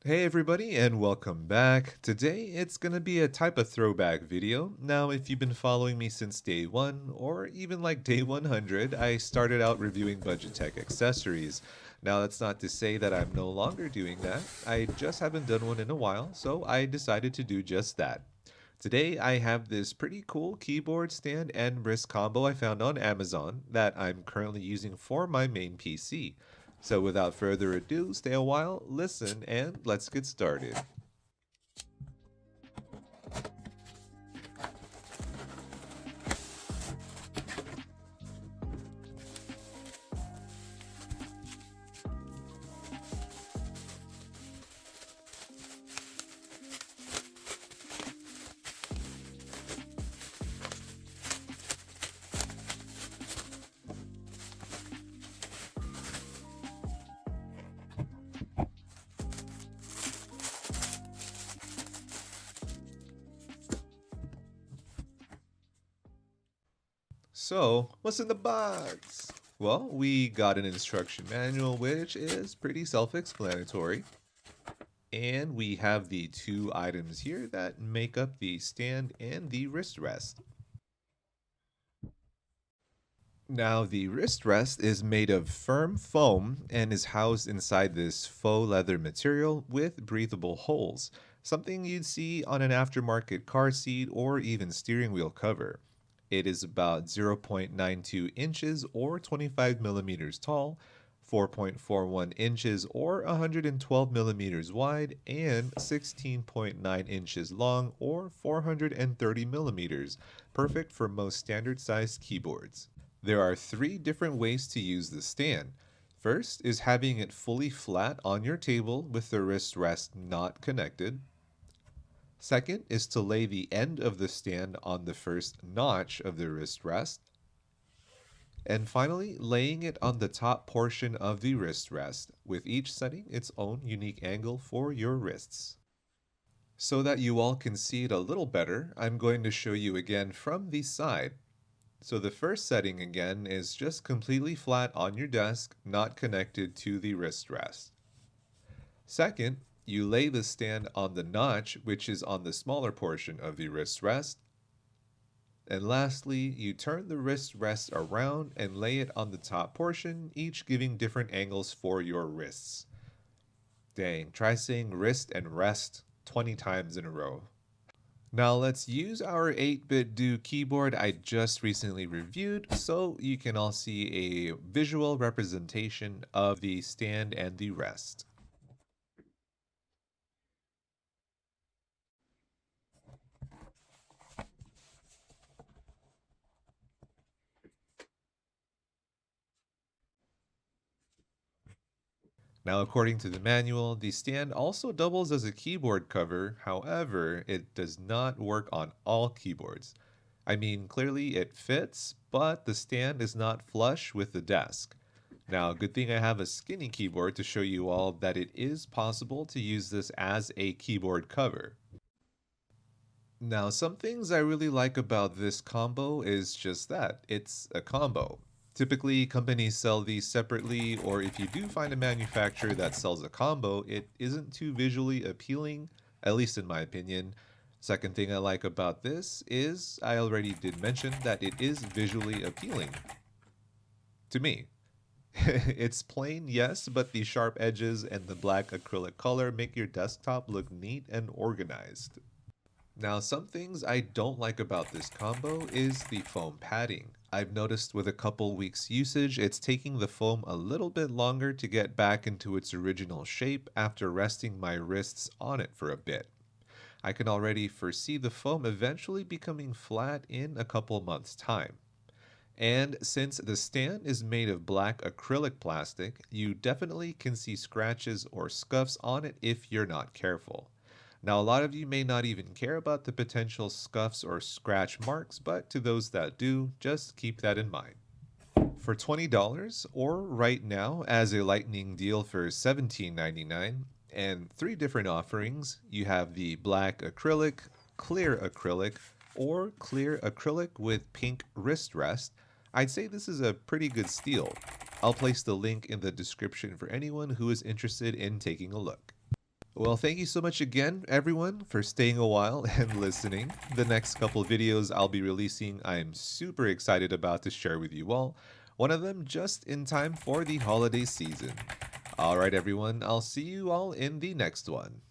Hey everybody and welcome back. Today it's gonna be a type of throwback video. Now if you've been following me since day 1 or even like day 100, I started out reviewing budget tech accessories. Now that's not to say that I'm no longer doing that. I just haven't done one in a while, so I decided to do just that. Today I have this pretty cool keyboard stand and wrist combo I found on Amazon that I'm currently using for my main PC. So without further ado, stay a while, listen, and let's get started. So, what's in the box? Well, we got an instruction manual, which is pretty self-explanatory. And we have the two items here that make up the stand and the wrist rest. Now, the wrist rest is made of firm foam and is housed inside this faux leather material with breathable holes, something you'd see on an aftermarket car seat or even steering wheel cover. It is about 0.92 inches or 25 millimeters tall, 4.41 inches or 112 millimeters wide, and 16.9 inches long or 430 millimeters, perfect for most standard sized keyboards. There are three different ways to use the stand. First is having it fully flat on your table with the wrist rest not connected. Second is to lay the end of the stand on the first notch of the wrist rest. And finally, laying it on the top portion of the wrist rest, with each setting its own unique angle for your wrists. So that you all can see it a little better, I'm going to show you again from the side. So the first setting again is just completely flat on your desk, not connected to the wrist rest. Second, you lay the stand on the notch, which is on the smaller portion of the wrist rest. And lastly, you turn the wrist rest around and lay it on the top portion, each giving different angles for your wrists. Dang, try saying wrist and rest 20 times in a row. Now let's use our 8-bit Do keyboard I just recently reviewed so you can all see a visual representation of the stand and the rest. Now according to the manual, the stand also doubles as a keyboard cover, however, it does not work on all keyboards. I mean, clearly it fits, but the stand is not flush with the desk. Now, good thing I have a skinny keyboard to show you all that it is possible to use this as a keyboard cover. Now, some things I really like about this combo is just that it's a combo. Typically, companies sell these separately, or if you do find a manufacturer that sells a combo, it isn't too visually appealing, at least in my opinion. Second thing I like about this is I already did mention that it is visually appealing to me. It's plain, yes, but the sharp edges and the black acrylic color make your desktop look neat and organized. Now, some things I don't like about this combo is the foam padding. I've noticed with a couple weeks usage, it's taking the foam a little bit longer to get back into its original shape after resting my wrists on it for a bit. I can already foresee the foam eventually becoming flat in a couple months' time. And since the stand is made of black acrylic plastic, you definitely can see scratches or scuffs on it if you're not careful. Now, a lot of you may not even care about the potential scuffs or scratch marks, but to those that do, just keep that in mind. For $20, or right now as a lightning deal for $17.99, and three different offerings, you have the black acrylic, clear acrylic, or clear acrylic with pink wrist rest. I'd say this is a pretty good steal. I'll place the link in the description for anyone who is interested in taking a look. Well, thank you so much again, everyone, for staying a while and listening. The next couple videos I'll be releasing, I'm super excited about to share with you all. One of them just in time for the holiday season. All right, everyone, I'll see you all in the next one.